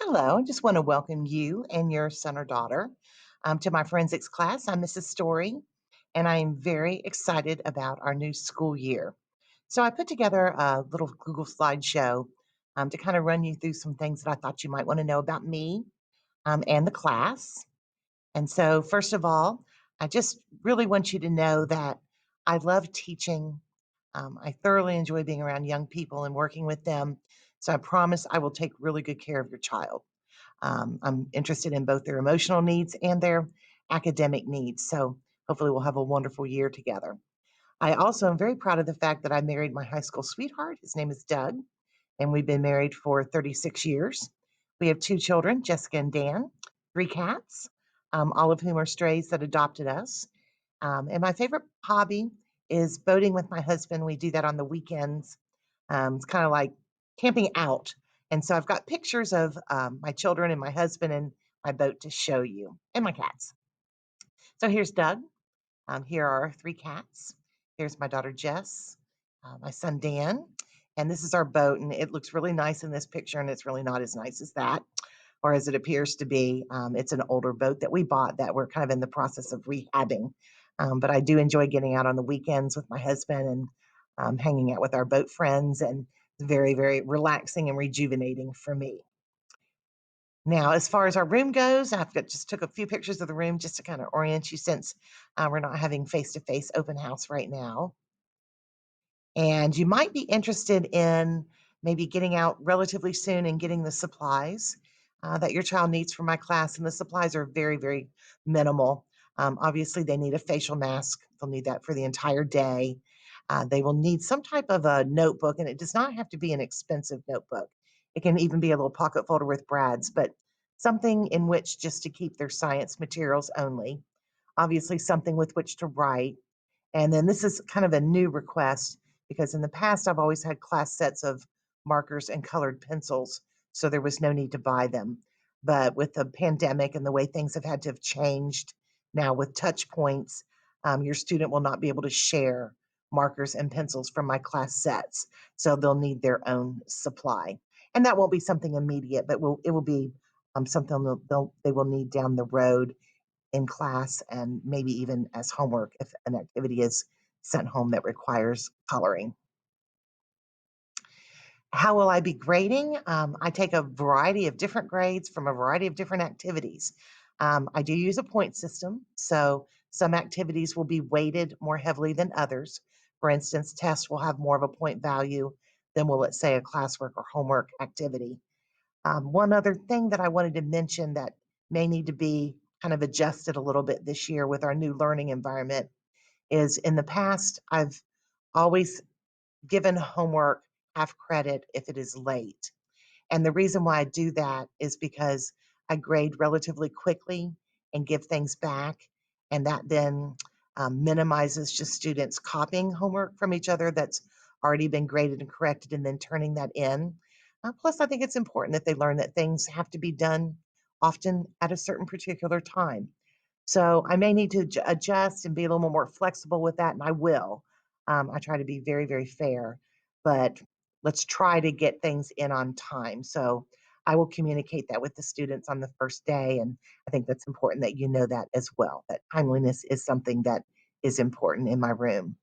Hello, I just want to welcome you and your son or daughter to my forensics class. I'm Mrs. Story, and I am very excited about our new school year. So, I put together a little Google slideshow to kind of run you through some things that I thought you might want to know about me and the class. And so, first of all, I just really want you to know that I love teaching. I thoroughly enjoy being around young people and working with them. So, I promise I will take really good care of your child. I'm interested in both their emotional needs and their academic needs. So hopefully, we'll have a wonderful year together. I also am very proud of the fact that I married my high school sweetheart. His name is Doug, and we've been married for 36 years. We have two children, Jessica and Dan, three cats, all of whom are strays that adopted us. And my favorite hobby is boating with my husband. We do that on the weekends. It's kind of like camping out. And so I've got pictures of my children and my husband and my boat to show you, and my cats. So here's Doug. Here are our three cats. Here's my daughter Jess, my son Dan, and this is our boat. And it looks really nice in this picture, and it's really not as nice as that, or as it appears to be. It's an older boat that we bought that we're kind of in the process of rehabbing. But I do enjoy getting out on the weekends with my husband and hanging out with our boat friends, and it's very, very relaxing and rejuvenating for me. Now, as far as our room goes, just took a few pictures of the room just to kind of orient you since we're not having face to face open house right now. And you might be interested in maybe getting out relatively soon and getting the supplies that your child needs for my class. And the supplies are very, very minimal. Obviously, they need a facial mask, they'll need that for the entire day. They will need some type of a notebook, and it does not have to be an expensive notebook. It can even be a little pocket folder with brads, but something in which just to keep their science materials only. Obviously, something with which to write, and then this is kind of a new request because in the past I've always had class sets of markers and colored pencils, so there was no need to buy them. But with the pandemic and the way things have had to have changed now with touch points, your student will not be able to share markers and pencils from my class sets. So they'll need their own supply. And that won't be something immediate, but it will be something they will need down the road in class and maybe even as homework if an activity is sent home that requires coloring. How will I be grading? I take a variety of different grades from a variety of different activities. I do use a point system, so some activities will be weighted more heavily than others. For instance, tests will have more of a point value than will, let's say, a classwork or homework activity. One other thing that I wanted to mention that may need to be kind of adjusted a little bit this year with our new learning environment is in the past, I've always given homework half credit if it is late. And the reason why I do that is because I grade relatively quickly and give things back. And that then minimizes just students copying homework from each other that's already been graded and corrected and then turning that in. Plus, I think it's important that they learn that things have to be done often at a certain particular time. So I may need to adjust and be a little more flexible with that, and I will. I try to be very, very fair, but let's try to get things in on time. So I will communicate that with the students on the first day. And I think that's important that you know that as well, that timeliness is something that is important in my room.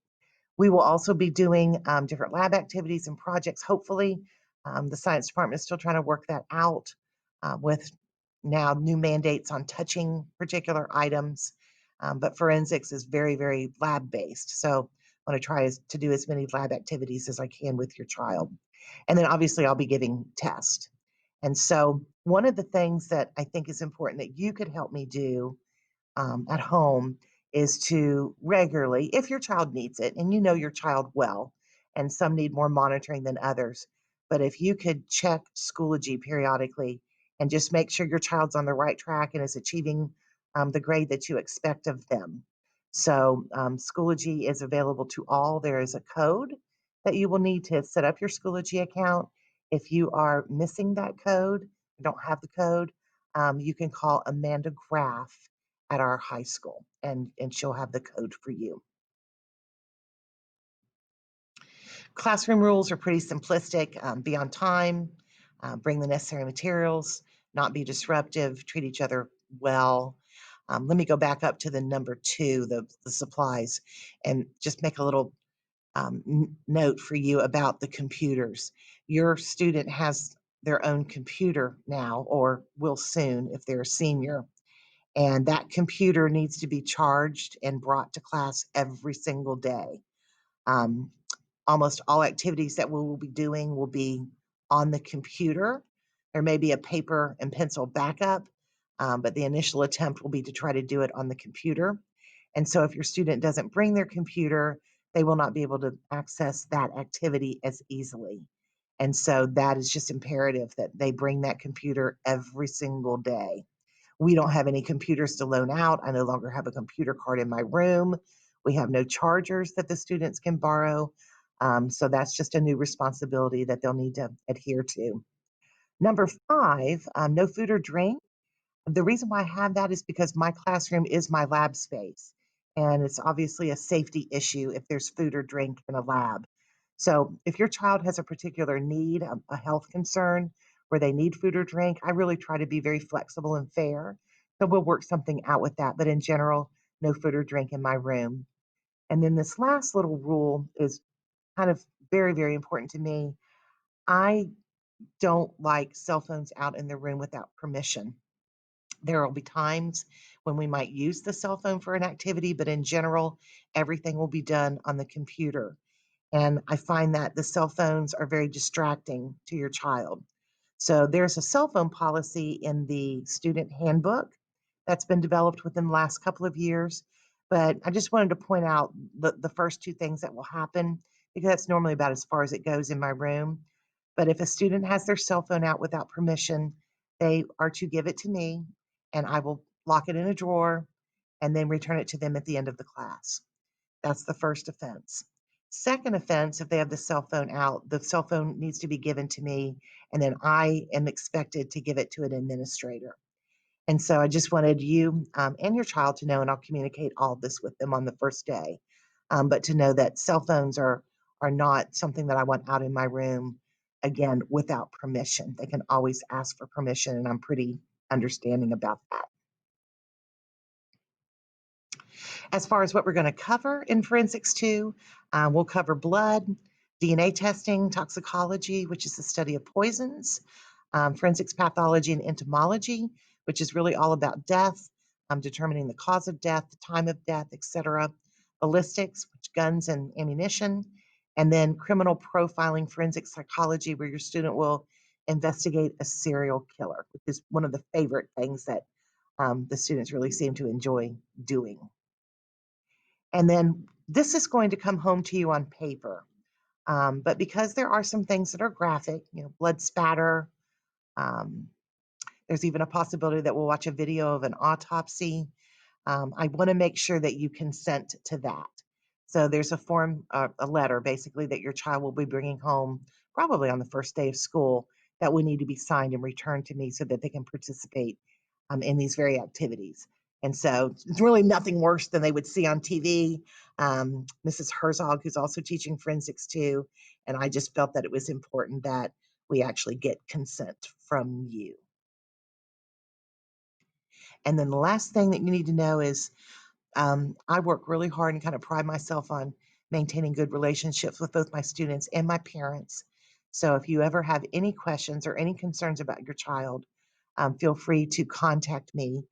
We will also be doing different lab activities and projects, hopefully. The science department is still trying to work that out with now new mandates on touching particular items. But forensics is very, very lab based. So I want to try to do as many lab activities as I can with your child. And then obviously I'll be giving tests. And so one of the things that I think is important that you could help me do at home is to regularly, if your child needs it, and you know your child well, and some need more monitoring than others, but if you could check Schoology periodically and just make sure your child's on the right track and is achieving the grade that you expect of them. So, Schoology is available to all. There is a code that you will need to set up your Schoology account. If you are missing that code, don't have the code, you can call Amanda Graff at our high school, and she'll have the code for you. Classroom rules are pretty simplistic. Be on time, bring the necessary materials, not be disruptive, treat each other well. Let me go back up to the number two, the supplies, and just make a little note for you about the computers. Your student has their own computer now, or will soon if they're a senior. And that computer needs to be charged and brought to class every single day. Um, Almost all activities that we will be doing will be on the computer. There may be a paper and pencil backup, but the initial attempt will be to try to do it on the computer. And so if your student doesn't bring their computer, they will not be able to access that activity as easily. And so that is just imperative that they bring that computer every single day. We don't have any computers to loan out. I no longer have a computer card in my room. We have no chargers that the students can borrow. So that's just a new responsibility that they'll need to adhere to. Number five, no food or drink. The reason why I have that is because my classroom is my lab space, and it's obviously a safety issue if there's food or drink in a lab. So if your child has a particular need, a health concern where they need food or drink, I really try to be very flexible and fair. So we'll work something out with that. But in general, no food or drink in my room. And then this last little rule is kind of very, very important to me. I don't like cell phones out in the room without permission. There will be times when we might use the cell phone for an activity, but in general, everything will be done on the computer. And I find that the cell phones are very distracting to your child. So there's a cell phone policy in the student handbook that's been developed within the last couple of years. But I just wanted to point out the first two things that will happen because that's normally about as far as it goes in my room. But if a student has their cell phone out without permission, they are to give it to me and I will lock it in a drawer and then return it to them at the end of the class. That's the first offense. Second offense, if they have the cell phone out, the cell phone needs to be given to me, and then I am expected to give it to an administrator. And so I just wanted you and your child to know, and I'll communicate all of this with them on the first day, but to know that cell phones are not something that I want out in my room, again, without permission. They can always ask for permission, and I'm pretty understanding about that. As far as what we're going to cover in Forensics 2, we'll cover blood, DNA testing, toxicology, which is the study of poisons, forensics pathology and entomology, which is really all about death, determining the cause of death, the time of death, etc. Ballistics, which guns and ammunition, and then criminal profiling, forensic psychology, where your student will investigate a serial killer, which is one of the favorite things that the students really seem to enjoy doing. And then this is going to come home to you on paper. But because there are some things that are graphic, blood spatter, um, there's even a possibility that we'll watch a video of an autopsy. I want to make sure that you consent to that. So there's a form, a letter basically that your child will be bringing home probably on the first day of school that will need to be signed and returned to me so that they can participate in these very activities. And so it's really nothing worse than they would see on TV. Mrs. Herzog, who's also teaching forensics too, and I just felt that it was important that we actually get consent from you. And then the last thing that you need to know is I work really hard and kind of pride myself on maintaining good relationships with both my students and my parents. So if you ever have any questions or any concerns about your child, feel free to contact me.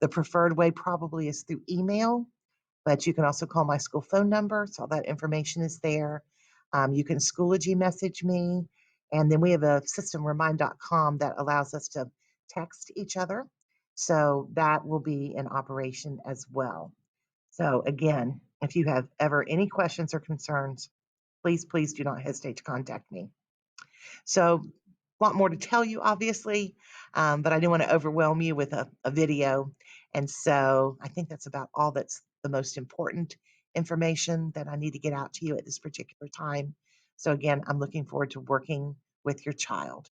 The preferred way probably is through email, but you can also call my school phone number. So all that information is there. You can Schoology message me. And then we have a system, remind.com, that allows us to text each other. So that will be in operation as well. So again, if you have ever any questions or concerns, please, please do not hesitate to contact me. So a lot more to tell you, obviously, but I didn't want to overwhelm you with a video. And so I think that's about all that's the most important information that I need to get out to you at this particular time. So again, I'm looking forward to working with your child.